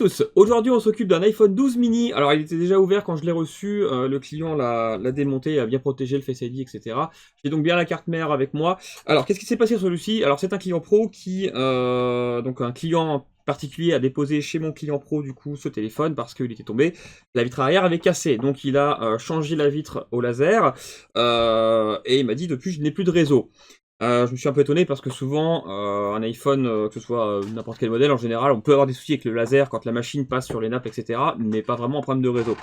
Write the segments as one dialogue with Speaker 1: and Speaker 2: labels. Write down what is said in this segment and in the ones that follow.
Speaker 1: tous, aujourd'hui on s'occupe d'un iPhone 12 mini. Alors il était déjà ouvert quand je l'ai reçu, le client l'a démonté, a bien protégé le Face ID, etc. J'ai donc bien la carte mère avec moi. Alors qu'est-ce qui s'est passé sur celui-ci? Alors c'est un client pro qui, donc un client particulier a déposé chez mon client pro du coup ce téléphone parce qu'il était tombé, la vitre arrière avait cassé. Donc il a changé la vitre au laser et il m'a dit depuis je n'ai plus de réseau. Je me suis un peu étonné parce que souvent, un iPhone, que ce soit n'importe quel modèle, en général, on peut avoir des soucis avec le laser quand la machine passe sur les nappes, etc., mais pas vraiment un problème de réseau.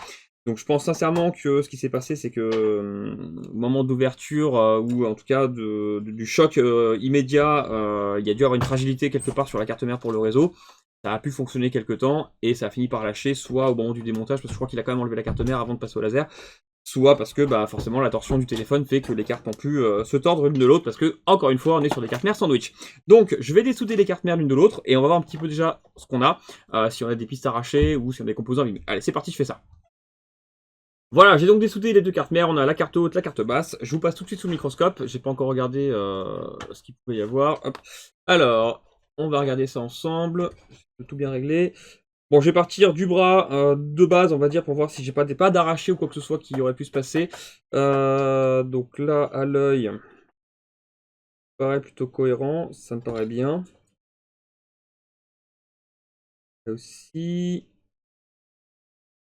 Speaker 1: Donc je pense sincèrement que ce qui s'est passé, c'est que au moment d'ouverture, ou en tout cas du choc immédiat, il y a dû avoir une fragilité quelque part sur la carte mère pour le réseau. Ça a pu fonctionner quelque temps, et ça a fini par lâcher, soit au moment du démontage, parce que je crois qu'il a quand même enlevé la carte mère avant de passer au laser, soit parce que bah, forcément la torsion du téléphone fait que les cartes n'ont pu se tordre l'une de l'autre, parce que, encore une fois, on est sur des cartes mères sandwich. Donc, je vais dessouder les cartes mères l'une de l'autre, et on va voir un petit peu déjà ce qu'on a, si on a des pistes arrachées, ou si on a des composants abîmés. Allez, c'est parti, je fais ça. Voilà, j'ai donc dessoudé les deux cartes mères, on a la carte haute, la carte basse. Je vous passe tout de suite sous le microscope, j'ai pas encore regardé ce qu'il pouvait y avoir. Hop. Alors, on va regarder ça ensemble, je peux tout bien régler. Bon, je vais partir du bras de base, on va dire, pour voir si j'ai pas des pas d'arraché ou quoi que ce soit qui aurait pu se passer. Donc là, à l'œil, ça paraît plutôt cohérent, ça me paraît bien. Là aussi,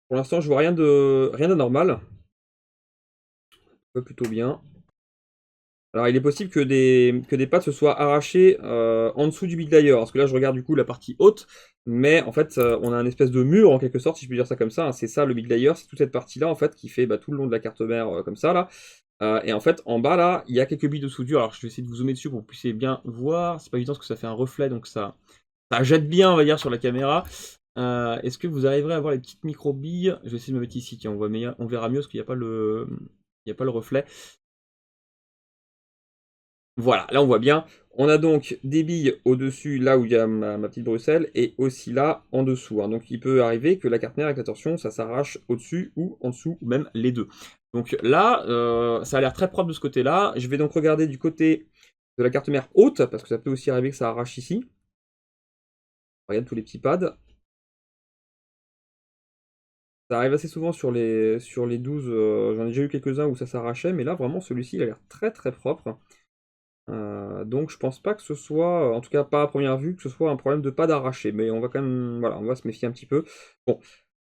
Speaker 1: pour l'instant, je vois rien d'anormal. Ça va plutôt bien. Alors, il est possible que des pattes se soient arrachées en dessous du big layer, parce que là, je regarde du coup la partie haute, mais en fait, on a un espèce de mur, en quelque sorte, si je peux dire ça comme ça, hein. C'est ça le big layer, c'est toute cette partie-là, en fait, qui fait bah, tout le long de la carte mère, comme ça, là. Et en fait, en bas, là, il y a quelques billes de soudure. Alors, je vais essayer de vous zoomer dessus pour que vous puissiez bien voir. C'est pas évident parce que ça fait un reflet, donc ça jette bien, on va dire, sur la caméra. Est-ce que vous arriverez à voir les petites micro-billes? Je vais essayer de me mettre ici, tiens, on verra mieux parce qu'il n'y a pas il y a pas le reflet. Voilà, là on voit bien. On a donc des billes au-dessus, là où il y a ma petite Bruxelles, et aussi là en dessous, hein. Donc il peut arriver que la carte mère avec la torsion, ça s'arrache au-dessus ou en dessous, ou même les deux. Donc là, ça a l'air très propre de ce côté-là. Je vais donc regarder du côté de la carte mère haute, parce que ça peut aussi arriver que ça arrache ici. Regarde tous les petits pads. Ça arrive assez souvent sur les 12, j'en ai déjà eu quelques-uns où ça s'arrachait, mais là vraiment celui-ci il a l'air très très propre. Donc je pense pas que ce soit, en tout cas pas à première vue, que ce soit un problème de pas d'arraché, mais on va quand même, voilà, on va se méfier un petit peu. Bon,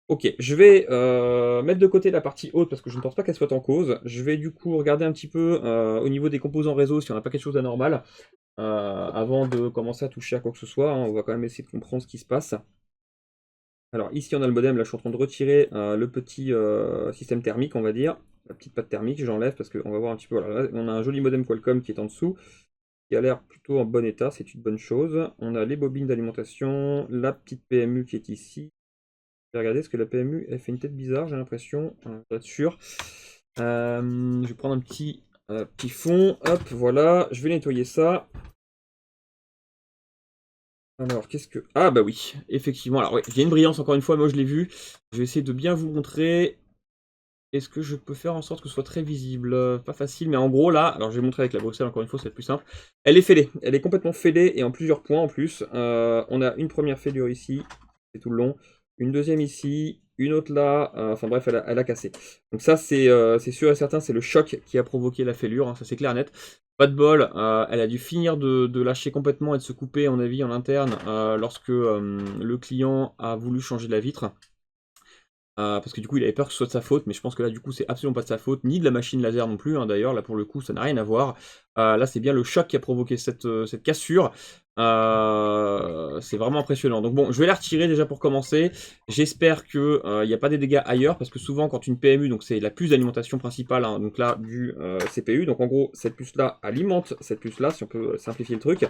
Speaker 1: ok, je vais mettre de côté la partie haute parce que je ne pense pas qu'elle soit en cause. Je vais du coup regarder un petit peu au niveau des composants réseau si on n'a pas quelque chose d'anormal avant de commencer à toucher à quoi que ce soit, hein. On va quand même essayer de comprendre ce qui se passe. Alors ici on a le modem, là je suis en train de retirer le petit système thermique, on va dire, la petite patte thermique, j'enlève parce qu'on va voir un petit peu, voilà, là, on a un joli modem Qualcomm qui est en dessous, qui a l'air plutôt en bon état, c'est une bonne chose. On a les bobines d'alimentation, la petite PMU qui est ici. Je vais regarder, parce que la PMU, elle fait une tête bizarre, j'ai l'impression, pour être sûr. Je vais prendre petit fond, hop, voilà, je vais nettoyer ça. Alors, qu'est-ce que... Ah bah oui, effectivement, alors oui, il y a une brillance encore une fois, moi je l'ai vu. Je vais essayer de bien vous montrer. Est-ce que je peux faire en sorte que ce soit très visible? Pas facile, mais en gros là, alors je vais montrer avec la Bruxelles encore une fois, c'est plus simple. Elle est fêlée, elle est complètement fêlée et en plusieurs points en plus. On a une première fêlure ici, c'est tout le long. Une deuxième ici, une autre là, enfin bref, elle a cassé. Donc ça c'est sûr et certain, c'est le choc qui a provoqué la fêlure, hein, ça c'est clair et net. Pas de bol, elle a dû finir de lâcher complètement et de se couper, à mon avis, en interne, lorsque le client a voulu changer la vitre. Parce que du coup il avait peur que ce soit de sa faute, mais je pense que là du coup c'est absolument pas de sa faute, ni de la machine laser non plus, hein, d'ailleurs, là pour le coup ça n'a rien à voir. Là c'est bien le choc qui a provoqué cette cassure. C'est vraiment impressionnant. Donc bon, je vais la retirer déjà pour commencer. J'espère qu'il n'y a pas des dégâts ailleurs, parce que souvent quand une PMU, donc c'est la puce d'alimentation principale, hein, donc là du CPU, donc en gros cette puce là alimente cette puce là, si on peut simplifier le truc.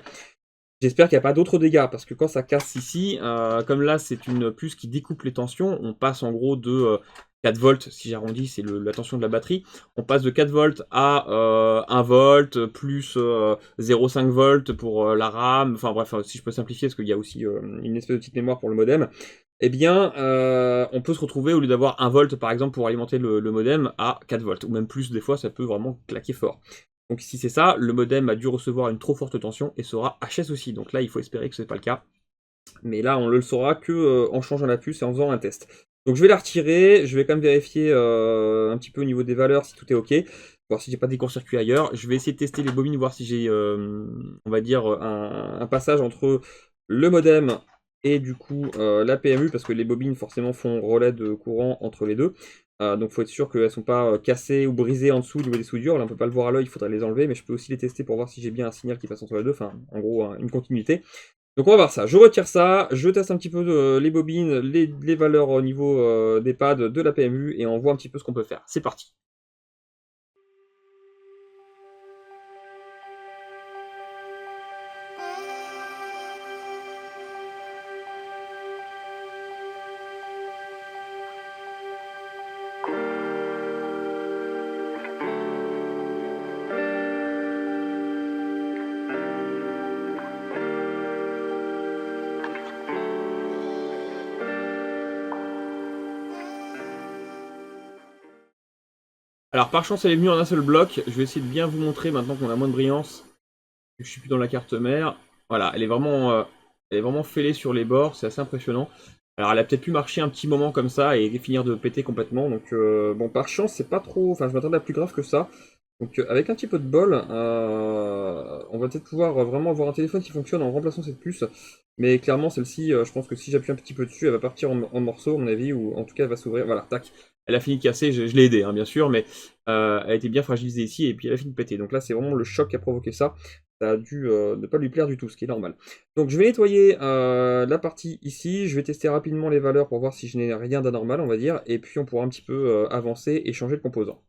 Speaker 1: J'espère qu'il n'y a pas d'autres dégâts, parce que quand ça casse ici, comme là c'est une puce qui découpe les tensions, on passe en gros de 4 volts, si j'arrondis, c'est la tension de la batterie, on passe de 4 volts à 1 volt, plus 0,5 volts pour la RAM, enfin bref, si je peux simplifier, parce qu'il y a aussi une espèce de petite mémoire pour le modem, eh bien, on peut se retrouver, au lieu d'avoir 1 volt par exemple pour alimenter le modem, à 4 volts, ou même plus, des fois ça peut vraiment claquer fort. Donc si c'est ça, le modem a dû recevoir une trop forte tension et sera HS aussi. Donc là, il faut espérer que ce n'est pas le cas. Mais là, on ne le saura que en changeant la puce et en faisant un test. Donc je vais la retirer, je vais quand même vérifier un petit peu au niveau des valeurs si tout est OK, voir si j'ai pas des courts-circuits ailleurs. Je vais essayer de tester les bobines, voir si j'ai, on va dire, un passage entre le modem et du coup la PMU, parce que les bobines forcément font relais de courant entre les deux. Donc il faut être sûr qu'elles ne sont pas cassées ou brisées en dessous au niveau des soudures. Là on peut pas le voir à l'œil, il faudrait les enlever, mais je peux aussi les tester pour voir si j'ai bien un signal qui passe entre les deux, enfin en gros une continuité. Donc on va voir ça, je retire ça, je teste un petit peu les bobines, les valeurs au niveau des pads, de la PMU, et on voit un petit peu ce qu'on peut faire. C'est parti. Alors par chance elle est venue en un seul bloc, je vais essayer de bien vous montrer maintenant qu'on a moins de brillance, que je suis plus dans la carte mère. Voilà, elle est vraiment fêlée sur les bords, c'est assez impressionnant. Alors elle a peut-être pu marcher un petit moment comme ça et finir de péter complètement, donc bon par chance c'est pas trop, enfin je m'attendais à plus grave que ça. Donc avec un petit peu de bol, on va peut-être pouvoir vraiment avoir un téléphone qui fonctionne en remplaçant cette puce. Mais clairement celle-ci, je pense que si j'appuie un petit peu dessus, elle va partir en morceaux à mon avis, ou en tout cas elle va s'ouvrir. Voilà, tac. Elle a fini de casser, je l'ai aidé hein, bien sûr, mais elle a été bien fragilisée ici et puis elle a fini de péter. Donc là c'est vraiment le choc qui a provoqué ça. Ça a dû ne pas lui plaire du tout, ce qui est normal. Donc je vais nettoyer la partie ici, je vais tester rapidement les valeurs pour voir si je n'ai rien d'anormal on va dire, et puis on pourra un petit peu avancer et changer de composant.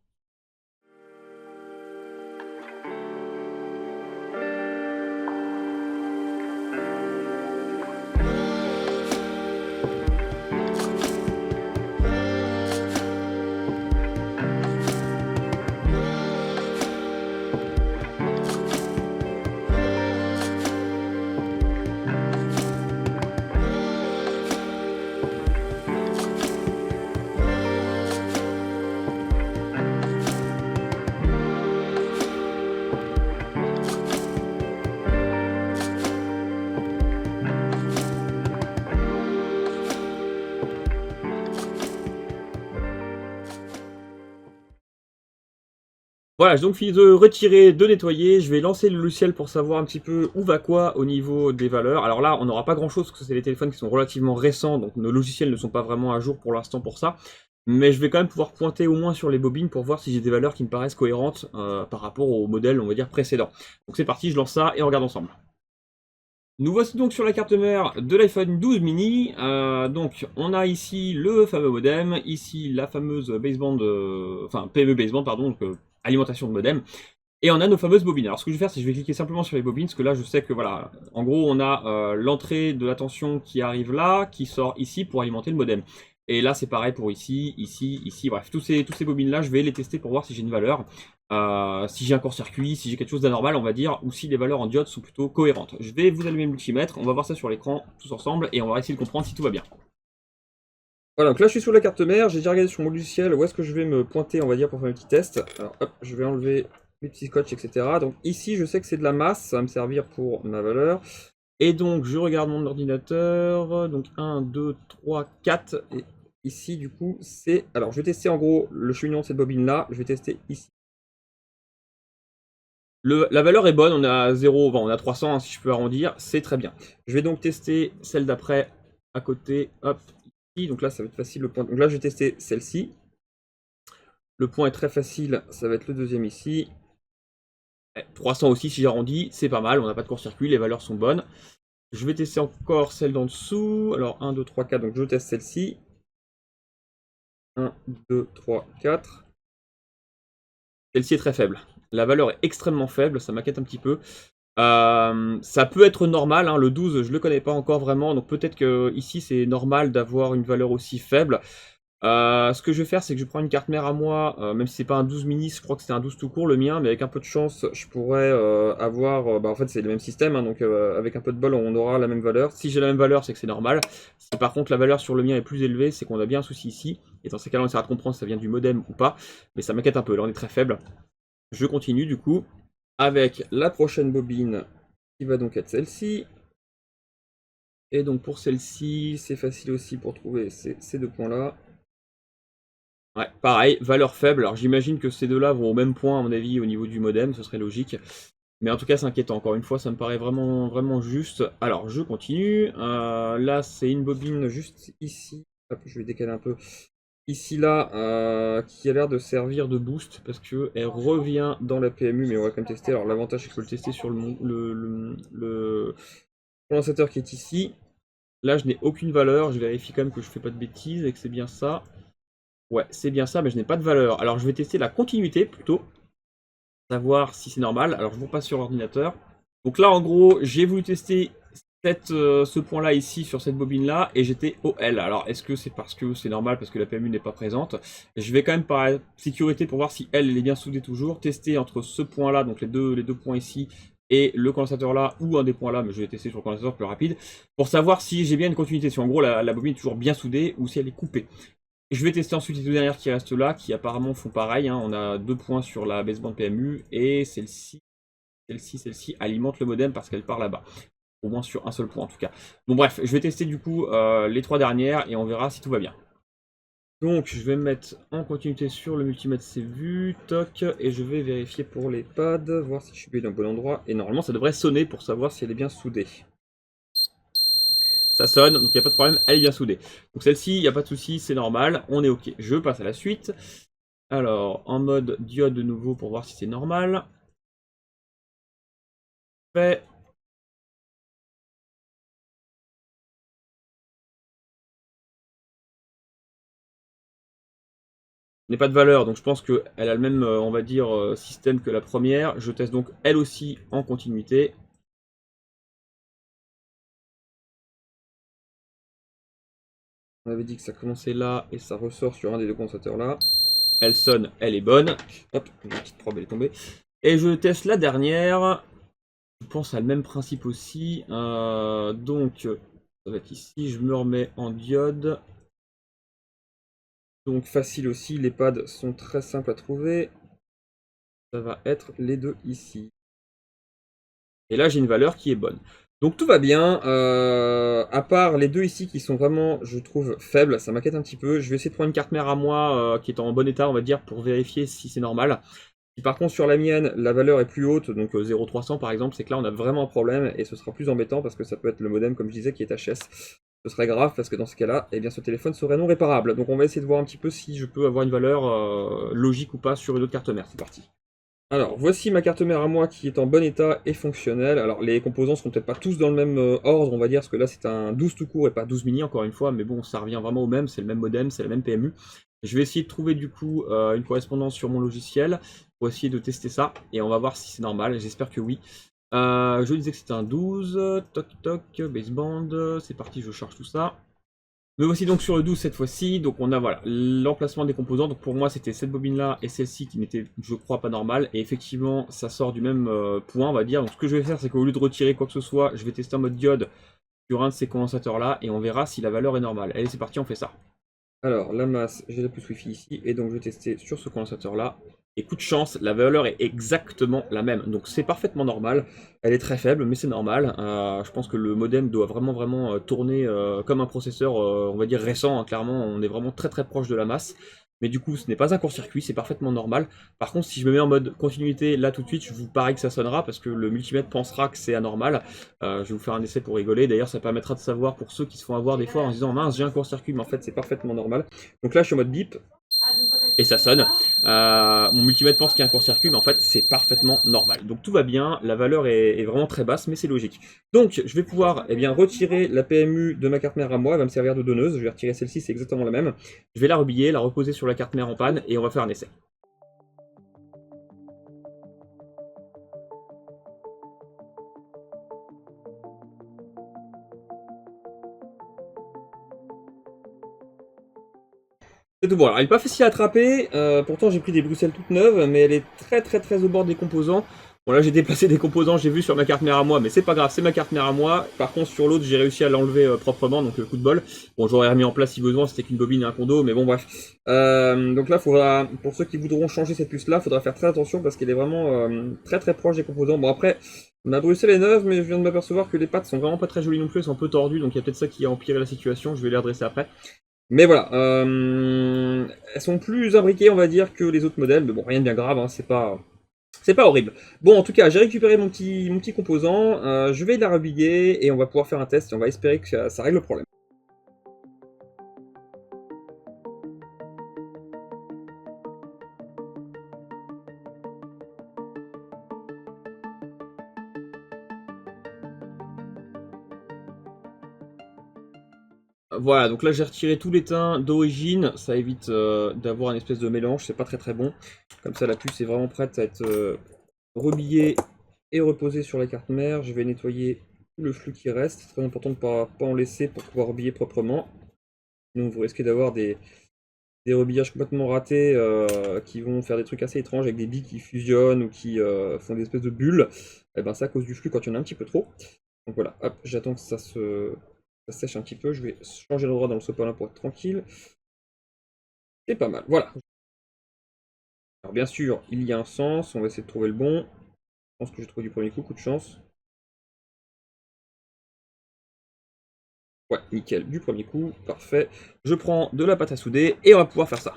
Speaker 1: Voilà, j'ai donc fini de retirer, de nettoyer, je vais lancer le logiciel pour savoir un petit peu où va quoi au niveau des valeurs. Alors là, on n'aura pas grand chose parce que c'est des téléphones qui sont relativement récents, donc nos logiciels ne sont pas vraiment à jour pour l'instant pour ça. Mais je vais quand même pouvoir pointer au moins sur les bobines pour voir si j'ai des valeurs qui me paraissent cohérentes par rapport au modèle, on va dire, précédent. Donc c'est parti, je lance ça et on regarde ensemble. Nous voici donc sur la carte mère de l'iPhone 12 mini. Donc on a ici le fameux modem, ici la fameuse baseband, enfin PME baseband pardon, donc alimentation de modem. Et on a nos fameuses bobines. Alors ce que je vais faire, c'est que je vais cliquer simplement sur les bobines, parce que là je sais que voilà, en gros on a l'entrée de la tension qui arrive là, qui sort ici pour alimenter le modem. Et là c'est pareil pour ici, ici, ici, bref, tous ces bobines là, je vais les tester pour voir si j'ai une valeur. Si j'ai un court-circuit, si j'ai quelque chose d'anormal on va dire, ou si les valeurs en diode sont plutôt cohérentes. Je vais vous allumer le multimètre, on va voir ça sur l'écran tous ensemble, et on va essayer de comprendre si tout va bien. Voilà, donc là je suis sur la carte mère, j'ai déjà regardé sur mon logiciel où est-ce que je vais me pointer, on va dire, pour faire un petit test. Alors hop, je vais enlever les petits scotch, etc. Donc ici je sais que c'est de la masse, ça va me servir pour ma valeur. Et donc je regarde mon ordinateur, donc 1, 2, 3, 4, et ici du coup c'est... Alors je vais tester en gros le cheminement de cette bobine là, je vais tester ici. La valeur est bonne, on a 0, enfin on a 300 hein, si je peux arrondir, c'est très bien. Je vais donc tester celle d'après, à côté, hop, ici, donc là ça va être facile le point. Donc là je vais tester celle-ci. Le point est très facile, ça va être le deuxième ici. 300 aussi si j'arrondis, c'est pas mal, on n'a pas de court-circuit, les valeurs sont bonnes. Je vais tester encore celle d'en dessous. Alors 1, 2, 3, 4, donc je teste celle-ci. 1, 2, 3, 4. Celle-ci est très faible. La valeur est extrêmement faible, ça m'inquiète un petit peu. Ça peut être normal, hein, le 12 je le connais pas encore vraiment, donc peut-être que ici c'est normal d'avoir une valeur aussi faible. Ce que je vais faire, c'est que je prends une carte mère à moi, même si c'est pas un 12 mini, je crois que c'est un 12 tout court le mien, mais avec un peu de chance, je pourrais avoir, en fait c'est le même système, hein, donc avec un peu de bol, on aura la même valeur. Si j'ai la même valeur, c'est que c'est normal. Si par contre la valeur sur le mien est plus élevée, c'est qu'on a bien un souci ici, et dans ces cas-là, on essaiera de comprendre si ça vient du modem ou pas, mais ça m'inquiète un peu, là on est très faible. Je continue du coup, avec la prochaine bobine, qui va donc être celle-ci. Et donc pour celle-ci, c'est facile aussi pour trouver ces deux points-là. Ouais, pareil, valeur faible. Alors j'imagine que ces deux-là vont au même point, à mon avis, au niveau du modem, ce serait logique. Mais en tout cas, c'est inquiétant. Encore une fois, ça me paraît vraiment, vraiment juste. Alors, je continue. Là, c'est une bobine juste ici. Hop, je vais décaler un peu. Ici, là, qui a l'air de servir de boost parce qu'elle revient dans la PMU, mais on va quand même tester. Alors, l'avantage, c'est que je peux le tester sur le condensateur qui est ici. Là, je n'ai aucune valeur. Je vérifie quand même que je fais pas de bêtises et que c'est bien ça. Ouais, c'est bien ça, mais je n'ai pas de valeur. Alors, je vais tester la continuité plutôt. Savoir si c'est normal. Alors je vous repasse sur l'ordinateur. Donc là en gros j'ai voulu tester ce point là ici sur cette bobine là et j'étais OL. Alors est-ce que c'est parce que c'est normal parce que la PMU n'est pas présente? Je vais quand même par sécurité pour voir si elle est bien soudée toujours. Tester entre ce point là, donc les deux points ici et le condensateur là ou un des points là, mais je vais tester sur le condensateur plus rapide pour savoir si j'ai bien une continuité, si en gros la bobine est toujours bien soudée ou si elle est coupée. Je vais tester ensuite les deux dernières qui restent là, qui apparemment font pareil. Hein. On a 2 points sur la baseband PMU, et celle-ci alimente le modem parce qu'elle part là-bas. Au moins sur un seul point en tout cas. Bon bref, je vais tester du coup les 3 dernières, et on verra si tout va bien. Donc je vais me mettre en continuité sur le multimètre, c'est vu, toc, et je vais vérifier pour les pads, voir si je suis bien au bon endroit, et normalement ça devrait sonner pour savoir si elle est bien soudée. Ça sonne, donc il n'y a pas de problème, elle est bien soudée. Donc celle-ci, il n'y a pas de souci, c'est normal, on est ok. Je passe à la suite. Alors, en mode diode de nouveau pour voir si c'est normal. Fait. N'est pas de valeur, donc je pense qu'elle a le même, on va dire, système que la première. Je teste donc elle aussi en continuité. On avait dit que ça commençait là et ça ressort sur un des deux condensateurs là. Elle sonne, elle est bonne. Hop, une petite probe, elle est tombée. Et je teste la dernière. Je pense à le même principe aussi. Donc, ça va être ici. Je me remets en diode. Donc facile aussi, les pads sont très simples à trouver. Ça va être les deux ici. Et là j'ai une valeur qui est bonne. Donc tout va bien, à part les deux ici qui sont vraiment, je trouve, faibles, ça m'inquiète un petit peu. Je vais essayer de prendre une carte mère à moi qui est en bon état, on va dire, pour vérifier si c'est normal. Si par contre sur la mienne, la valeur est plus haute, donc 0,300 par exemple, c'est que là on a vraiment un problème et ce sera plus embêtant parce que ça peut être le modem, comme je disais, qui est HS. Ce serait grave parce que dans ce cas-là, eh bien, ce téléphone serait non réparable. Donc on va essayer de voir un petit peu si je peux avoir une valeur logique ou pas sur une autre carte mère. C'est parti. Alors, voici ma carte mère à moi qui est en bon état et fonctionnelle. Alors, les composants seront peut-être pas tous dans le même ordre, on va dire, parce que là, c'est un 12 tout court et pas 12 mini, encore une fois, mais bon, ça revient vraiment au même, c'est le même modem, c'est la même PMU. Je vais essayer de trouver, du coup, une correspondance sur mon logiciel pour essayer de tester ça, et on va voir si c'est normal, j'espère que oui. Je disais que c'était un 12, toc toc, baseband, c'est parti, je charge tout ça. Me voici donc sur le 12 cette fois-ci, donc on a voilà l'emplacement des composants. Donc pour moi c'était cette bobine là et celle-ci qui n'était, je crois, pas normale, et effectivement ça sort du même point, on va dire. Donc ce que je vais faire, c'est qu'au lieu de retirer quoi que ce soit, je vais tester en mode diode sur un de ces condensateurs là et on verra si la valeur est normale. Allez, c'est parti, on fait ça. Alors la masse, j'ai la puce wifi ici, et donc je vais tester sur ce condensateur là. Et coup de chance, la valeur est exactement la même, donc c'est parfaitement normal. Elle est très faible, mais c'est normal. Je pense que le modem doit vraiment tourner comme un processeur, on va dire récent, hein. Clairement, on est vraiment très proche de la masse. Mais du coup, ce n'est pas un court-circuit, c'est parfaitement normal. Par contre, si je me mets en mode continuité là tout de suite, je vous parie que ça sonnera, parce que le multimètre pensera que c'est anormal. Je vais vous faire un essai pour rigoler. D'ailleurs, ça permettra de savoir pour ceux qui se font avoir des fois en se disant mince, j'ai un court-circuit, mais en fait, c'est parfaitement normal. Donc là, je suis en mode bip. Et ça sonne. Mon multimètre pense qu'il y a un court-circuit, mais en fait c'est parfaitement normal. Donc tout va bien, la valeur est vraiment très basse, mais c'est logique. Donc je vais pouvoir retirer la PMU de ma carte mère à moi, elle va me servir de donneuse. Je vais retirer celle-ci, c'est exactement la même. Je vais la rebiller, la reposer sur la carte mère en panne, et on va faire un essai. C'est tout bon. Alors, elle n'est pas facile à attraper, pourtant j'ai pris des Bruxelles toutes neuves, mais elle est très au bord des composants. Bon là j'ai déplacé des composants, j'ai vu sur ma carte mère à moi, mais c'est pas grave, c'est ma carte mère à moi. Par contre sur l'autre j'ai réussi à l'enlever proprement, donc coup de bol. Bon j'aurais remis en place si besoin, c'était qu'une bobine et un condo, mais bon bref. Donc là faudra, pour ceux qui voudront changer cette puce là, faudra faire très attention parce qu'elle est vraiment très très proche des composants. Bon après, ma Bruxelles est neuve, mais je viens de m'apercevoir que les pattes sont vraiment pas très jolies non plus, elles sont un peu tordues, donc il y a peut-être ça qui a empiré la situation, je vais les redresser après. Mais voilà, elles sont plus imbriquées on va dire que les autres modèles, mais bon rien de bien grave, hein, c'est pas horrible. Bon, en tout cas, j'ai récupéré mon petit composant, je vais la rhabiller et on va pouvoir faire un test et on va espérer que ça règle le problème. Voilà, donc là j'ai retiré tout l'étain d'origine, ça évite d'avoir une espèce de mélange, c'est pas très très bon. Comme ça la puce est vraiment prête à être rebillée et reposée sur la carte mère. Je vais nettoyer tout le flux qui reste, c'est très important de ne pas en laisser pour pouvoir rebiller proprement. Sinon vous risquez d'avoir des rebillages complètement ratés qui vont faire des trucs assez étranges avec des billes qui fusionnent ou qui font des espèces de bulles. Et ben ça à cause du flux quand il y en a un petit peu trop. Donc voilà, hop, j'attends que ça sèche un petit peu. Je vais changer l'endroit dans le sopalin pour être tranquille. C'est pas mal, voilà. Alors bien sûr, il y a un sens, on va essayer de trouver le bon. Je pense que j'ai trouvé du premier coup de chance. Ouais, nickel, du premier coup, parfait. Je prends de la pâte à souder et on va pouvoir faire ça.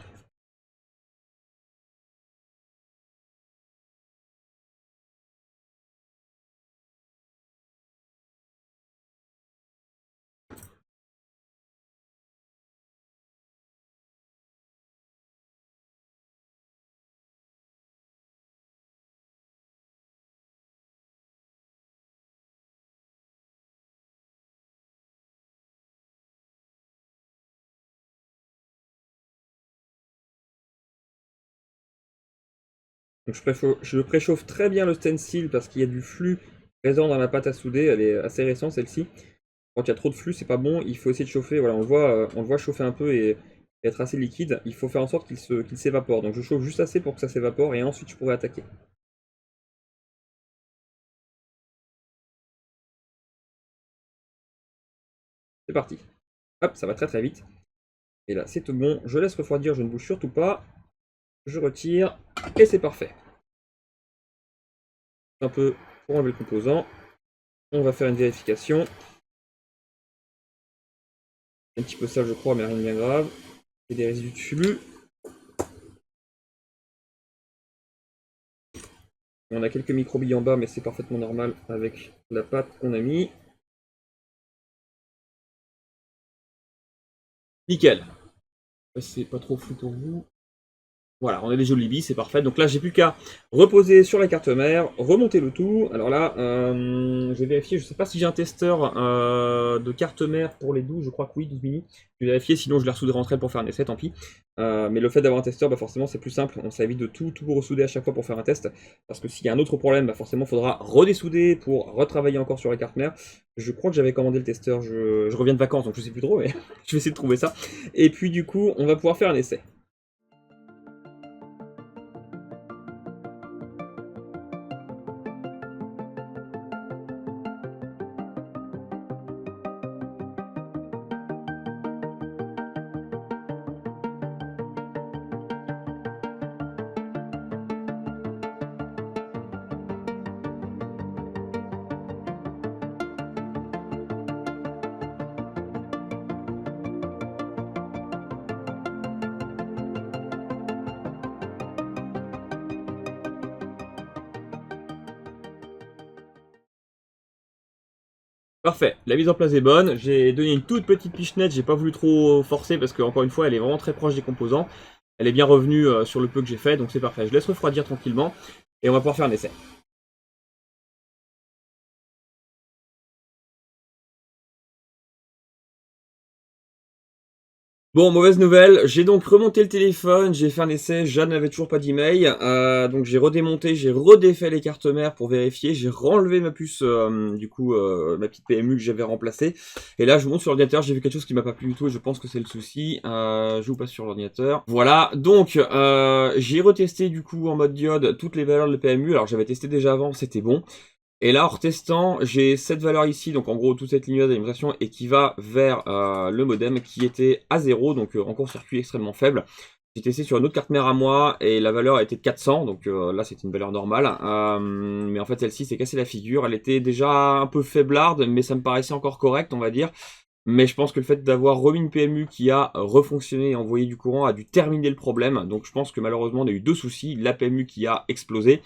Speaker 1: Donc je préchauffe très bien le stencil parce qu'il y a du flux présent dans la pâte à souder, elle est assez récente celle-ci. Quand il y a trop de flux, c'est pas bon, il faut essayer de chauffer, voilà, on le voit chauffer un peu et être assez liquide. Il faut faire en sorte qu'il s'évapore. Donc je chauffe juste assez pour que ça s'évapore et ensuite je pourrai attaquer. C'est parti. Hop, ça va très très vite. Et là, c'est tout bon. Je laisse refroidir, je ne bouge surtout pas. Je retire et c'est parfait. Un peu pour enlever le composant. On va faire une vérification. Un petit peu sale, je crois, mais rien de bien grave. Et des résidus de flux. On a quelques microbilles en bas, mais c'est parfaitement normal avec la pâte qu'on a mis. Nickel. C'est pas trop flou pour vous. Voilà, on a des jolies billes, c'est parfait. Donc là, j'ai plus qu'à reposer sur la carte mère, remonter le tout. Alors là, je vais vérifier, je sais pas si j'ai un testeur de carte mère pour les 12, je crois que oui, 12 mini. Je vais vérifier, sinon je les ressouderai entre elles pour faire un essai, tant pis. Mais le fait d'avoir un testeur, bah forcément c'est plus simple, on s'évite de tout ressouder à chaque fois pour faire un test. Parce que s'il y a un autre problème, bah forcément il faudra redessouder pour retravailler encore sur la carte mère. Je crois que j'avais commandé le testeur, je reviens de vacances, donc je sais plus trop, mais je vais essayer de trouver ça. Et puis du coup, on va pouvoir faire un essai. Parfait, la mise en place est bonne, j'ai donné une toute petite pichenette, j'ai pas voulu trop forcer parce que encore une fois elle est vraiment très proche des composants. Elle est bien revenue sur le peu que j'ai fait, donc c'est parfait. Je laisse refroidir tranquillement et on va pouvoir faire un essai. Bon, mauvaise nouvelle, j'ai donc remonté le téléphone, j'ai fait un essai, Jeanne n'avait toujours pas d'email, donc j'ai redémonté, j'ai redéfait les cartes mères pour vérifier, j'ai renlevé ma puce, ma petite PMU que j'avais remplacée, et là je monte sur l'ordinateur, j'ai vu quelque chose qui m'a pas plu du tout, et je pense que c'est le souci, je vous passe sur l'ordinateur. Voilà, donc j'ai retesté du coup en mode diode toutes les valeurs de PMU, alors j'avais testé déjà avant, c'était bon. Et là, en retestant, j'ai cette valeur ici, donc en gros toute cette ligne d'alimentation, et qui va vers le modem qui était à 0, donc en court-circuit extrêmement faible. J'ai testé sur une autre carte mère à moi, et la valeur était de 400, donc là c'est une valeur normale. Mais en fait celle-ci s'est cassée la figure, elle était déjà un peu faiblarde, mais ça me paraissait encore correct, on va dire. Mais je pense que le fait d'avoir remis une PMU qui a refonctionné et envoyé du courant a dû terminer le problème. Donc je pense que malheureusement on a eu deux soucis, la PMU qui a explosé,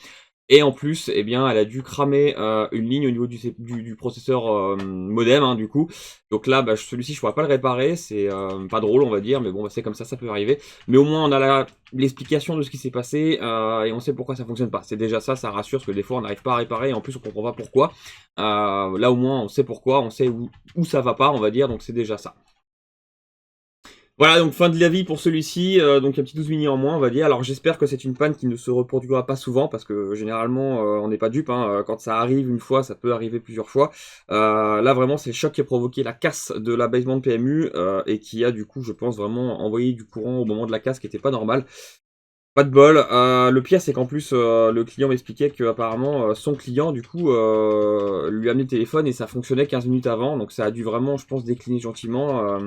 Speaker 1: et en plus, eh bien, elle a dû cramer une ligne au niveau du processeur modem, hein, du coup. Donc là, bah, celui-ci, je pourrais pas le réparer. C'est pas drôle, on va dire, mais bon, bah, c'est comme ça peut arriver. Mais au moins, on a l'explication de ce qui s'est passé et on sait pourquoi ça fonctionne pas. C'est déjà ça, ça rassure, parce que des fois, on n'arrive pas à réparer et en plus, on comprend pas pourquoi. Là, au moins, on sait pourquoi, on sait où ça va pas, on va dire, donc c'est déjà ça. Voilà, donc fin de la vie pour celui-ci, donc un petit 12 mini en moins, on va dire. Alors j'espère que c'est une panne qui ne se reproduira pas souvent, parce que généralement, on n'est pas dupe, hein. Quand ça arrive une fois, ça peut arriver plusieurs fois. Là, vraiment, c'est le choc qui a provoqué la casse de la baseband PMU, et qui a, du coup, je pense, vraiment envoyé du courant au moment de la casse qui était pas normal. Pas de bol. Le pire, c'est qu'en plus, le client m'expliquait que apparemment son client, du coup, lui a amené le téléphone et ça fonctionnait 15 minutes avant. Donc ça a dû vraiment, je pense, décliner gentiment.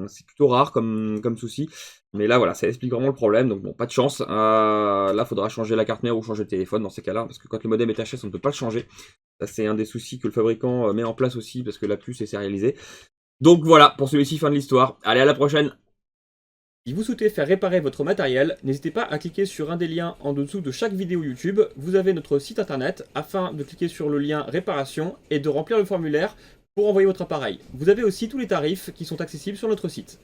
Speaker 1: C'est plutôt rare comme souci. Mais là, voilà, ça explique vraiment le problème. Donc bon, pas de chance. Là, faudra changer la carte mère ou changer le téléphone dans ces cas-là. Parce que quand le modem est HS, on ne peut pas le changer. Ça, c'est un des soucis que le fabricant met en place aussi parce que la puce est sérialisée. Donc voilà, pour celui-ci, fin de l'histoire. Allez, à la prochaine! Si vous souhaitez faire réparer votre matériel, n'hésitez pas à cliquer sur un des liens en dessous de chaque vidéo YouTube. Vous avez notre site internet afin de cliquer sur le lien réparation et de remplir le formulaire pour envoyer votre appareil. Vous avez aussi tous les tarifs qui sont accessibles sur notre site.